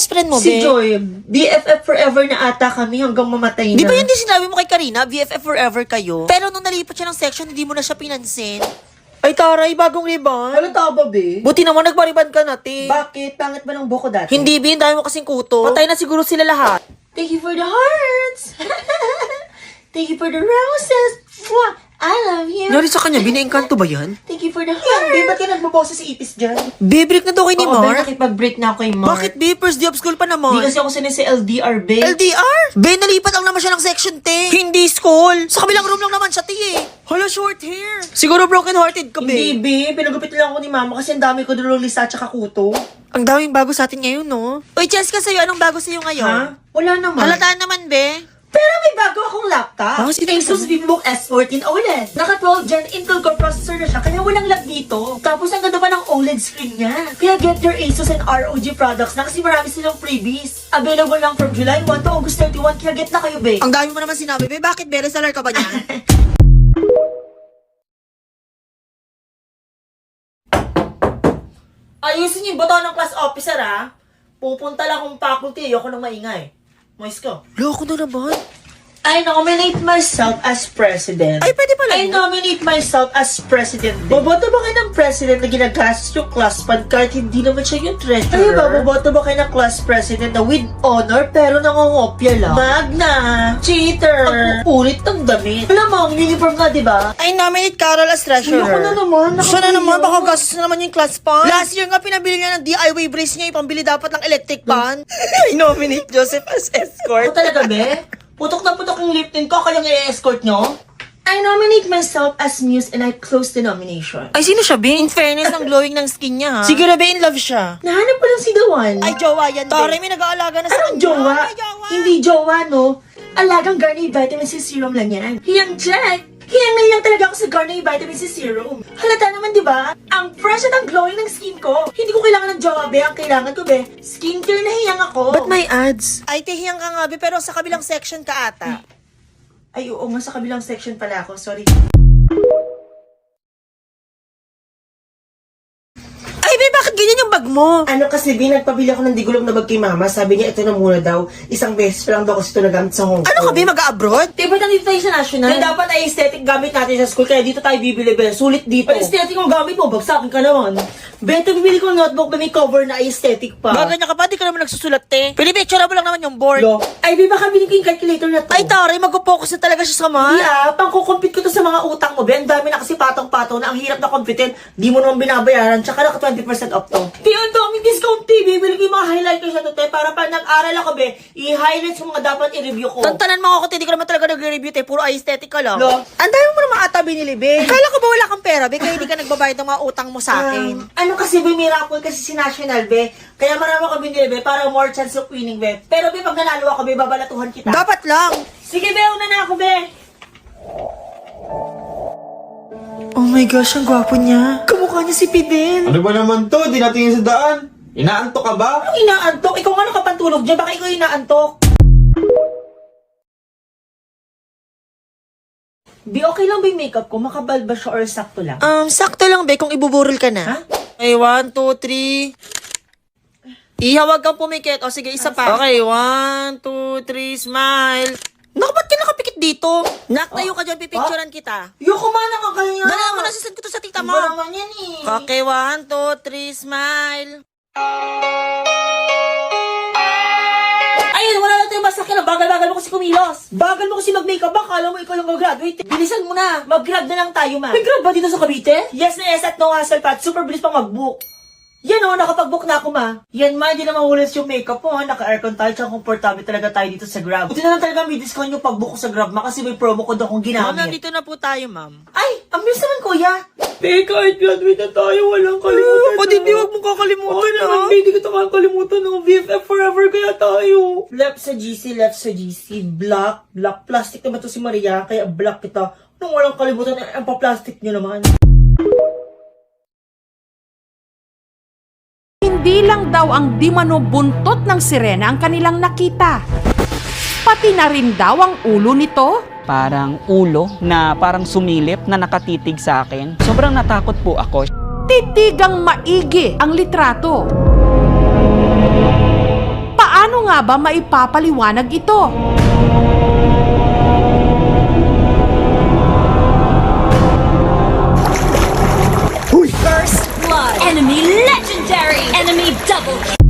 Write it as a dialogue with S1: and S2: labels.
S1: best friend mo,
S2: Si
S1: be?
S2: Joy, BFF forever na ata kami hanggang mamatay na.
S1: Di ba yun din sinabi mo kay Karina, BFF forever kayo? Pero nung nalipat siya ng section, hindi mo na siya pinansin. Ay, taray, bagong ribbon.
S2: Ano tao ba, be?
S1: Buti naman nagpariban ka natin.
S2: Bakit? Pangit ba ng buko dati?
S1: Hindi, be, dahil mo kasing kuto. Patay na siguro sila lahat.
S2: Thank you for the hearts! Thank you for the roses! Mwah! I love you!
S1: Nari sa kanya, binaengkanto ba yan?
S2: Thank you for the hearts! Be, ba't ka nagbaboses sa ipis dyan?
S1: Be, break na daw kay ni
S2: Oo, be,
S1: Mark.
S2: nakipag-break na ako kay Mark.
S1: Bakit, be? First day of school pa
S2: Di
S1: naman.
S2: kasi ako sanay sa LDR, be.
S1: LDR? Be, nalipat lang naman siya ng section 10. Hindi school. Sa kabilang room lang naman siya, eh. Hala, short hair. Siguro broken-hearted ka,
S2: Hindi,
S1: be.
S2: be. Pinagupit lang ako ni mama kasi ang dami ko doon lisa at saka kuto.
S1: Ang daming bago sa atin ngayon, no? Uy, Cheska, sa'yo, anong bago sa'yo ngayon?
S2: Ha? Wala naman.
S1: Halata naman, be.
S2: Pero may bago akong laptop.
S1: Ah, sino
S2: Asus VivoBook S14 OLED. Naka-12 Gen Intel Core processor na siya, kaya walang lag dito. Tapos ang ganda pa ng OLED screen niya. Kaya get your Asus and ROG products na kasi marami silang freebies. Available lang from July 1 to August 31, kaya get na kayo, be.
S1: Ang dami mo naman sinabi, be. Bakit, be? Reseller ka ba niya? Ayusin niyo yung boto ng class officer, ha? Pupunta lang akong faculty, ayoko nang maingay. Mais ka. Loko na naman.
S2: I nominate myself as president.
S1: Ay, pwede pala
S2: I
S1: yun.
S2: nominate myself as president. Boboto ba kayo ng president na ginagastos yung class fund kahit hindi naman siya yung treasurer? Ay ba, boboto ba kayo ng class president na with honor pero nangongopya lang? Magna! Cheater! Ang kukulit ng damit. Alam mo, ang uniform nga, di ba?
S1: I nominate Carol as treasurer.
S2: Ayoko na naman,
S1: Siya na naman,
S2: nakakahiya.
S1: baka gastos na naman yung class fund. Last year nga, pinabili niya ng DIY brace niya, ipambili dapat ng electric fan. I nominate Joseph as escort.
S2: Ako talaga, be? Putok na putok yung lip tint ko, kayang i-escort nyo? I nominate myself as muse and I close the nomination.
S1: Ay, sino siya, Be? In fairness, ang glowing ng skin niya, ha? Siguro, Be, in love siya.
S2: Nahanap ko lang si Dawan.
S1: Ay, jowa yan, Be. Tari, may nag-aalaga na sa
S2: Anong
S1: kanya.
S2: jowa?
S1: Ay, jowa.
S2: Hindi jowa, no? Alagang Garnier Vitamin C Serum lang yan. Hiyang check! Hiyang na hiyang talaga ako sa Garnier Vitamin C Serum. Halata naman, di ba? Ang fresh at ang glowing ng skin ko. Hindi ko kailangan ng jowa, be. Ang kailangan ko, be. Skincare na hiyang ako.
S1: Ba't may ads? Ay, tihiyang ka nga, Be, pero sa kabilang section ka ata.
S2: Ay, oo nga, sa kabilang section pala ako. Sorry.
S1: Ay, Be, bakit ganyan yung bag mo?
S2: Ano kasi, be, nagpabili ako ng digulong na bag kay mama. Sabi niya, ito na muna daw. Isang beses pa lang daw kasi ito nagamit sa Hong Kong.
S1: Ano ka, Be, mag-abroad?
S2: Diba nandito tayo sa national? Kaya dapat ay aesthetic gamit natin sa school. Kaya dito tayo bibili, be. Sulit dito. Ay, aesthetic ang gamit mo. Bagsakin ka naman. Bento, bibili ko notebook na may cover na aesthetic pa.
S1: Gaganyan ka pa, di ka naman nagsusulat, te. Pwede, picture mo lang naman yung board.
S2: Lo. Ay, be, baka bilhin ko yung calculator na to.
S1: Ay, tari, mag-focus na talaga siya sa math.
S2: Pangkukumpit ko to sa mga utang mo, be. Ang dami na kasi patong-patong na ang hirap na computin. Di mo naman binabayaran. Tsaka naka 20% off to. Be, ang daming discount, te. Bibili ko yung mga highlighters na to, te. Para pa nag-aral ako, be, i-highlight yung mga dapat i-review ko.
S1: Tantanan mo ako, te, di ka naman talaga nag-review, te. Puro aesthetic ka lang.
S2: Lo.
S1: Ang dami mo naman ata binili, Be. Kala ko ba wala kang pera, Be? Kaya hindi ka nagbabayad ng mga utang mo sa akin.
S2: Ano kasi, be, miracle kasi si National, be. Kaya marami ako binili, be, para more chance of winning, be. Pero, be, pag nanalo ako, be, babalatuhan kita.
S1: Dapat lang.
S2: Sige, be, una na ako, be.
S1: Oh my gosh, ang gwapo niya. Kamukha niya si Pidel.
S3: Ano ba naman to? Di natin sa daan. Inaantok ka ba?
S2: Anong inaantok? Ikaw nga nakapantulog dyan. Baka ikaw inaantok. Be, okay lang ba yung makeup ko? Makabal ba siya or sakto lang?
S1: Sakto lang, Be, kung ibuburol ka na.
S2: Ha?
S1: Okay, 1, 2, 3. Ihawag kang pumikit. O sige, isa pa. Okay, 1, 2, 3, smile. Naku, ba't ka nakapikit dito? Naktayo ka dyan, pipicturean kita.
S2: Yoko man, nakakaya.
S1: Dala mo, nasasend ko to sa tita mo.
S2: Iba naman yan eh.
S1: Okay, 1, 2, 3, smile.
S2: Ayun, wala na tayo masakyan. Bagal-bagal mo kasi kumilos. Bagal mo kasi mag-makeup. Akala mo ikaw yung mag-graduate. Bilisan mo na. Mag-grad na lang tayo, ma. May grad ba dito sa Cavite? Yes na yes at no hassle, Pat. Super bilis pang mag-book. Yan o, nakapag-book na ako, ma. Yan, ma, hindi na mahulis yung makeup mo, ha. Naka-aircon tayo, tsaka komportable talaga tayo dito sa Grab. Buti na lang talaga may discount yung pag-book ko sa Grab, ma, kasi may promo code akong
S1: Ma'am,
S2: ginamit.
S1: nandito na po tayo, ma'am.
S2: Ay, ang bilis naman, kuya. Kahit graduate na tayo, walang kalimutan.
S1: Hindi, wag mong kakalimutan, ah.
S2: Hindi ko kalimutan ng BFF forever kaya tayo. Left sa GC, left sa GC. Black plastic naman to si Maria, kaya black kita. Nung walang kalimutan, ang pa-plastic niyo naman.
S4: Hindi lang daw ang di mano buntot ng sirena ang kanilang nakita. Pati na rin daw ang ulo nito.
S5: Parang ulo na parang sumilip na nakatitig sa akin. Sobrang natakot po ako.
S4: Titigang maigi ang litrato. nga ba maipapaliwanag ito?
S6: First blood. Enemy legendary. Enemy double kill.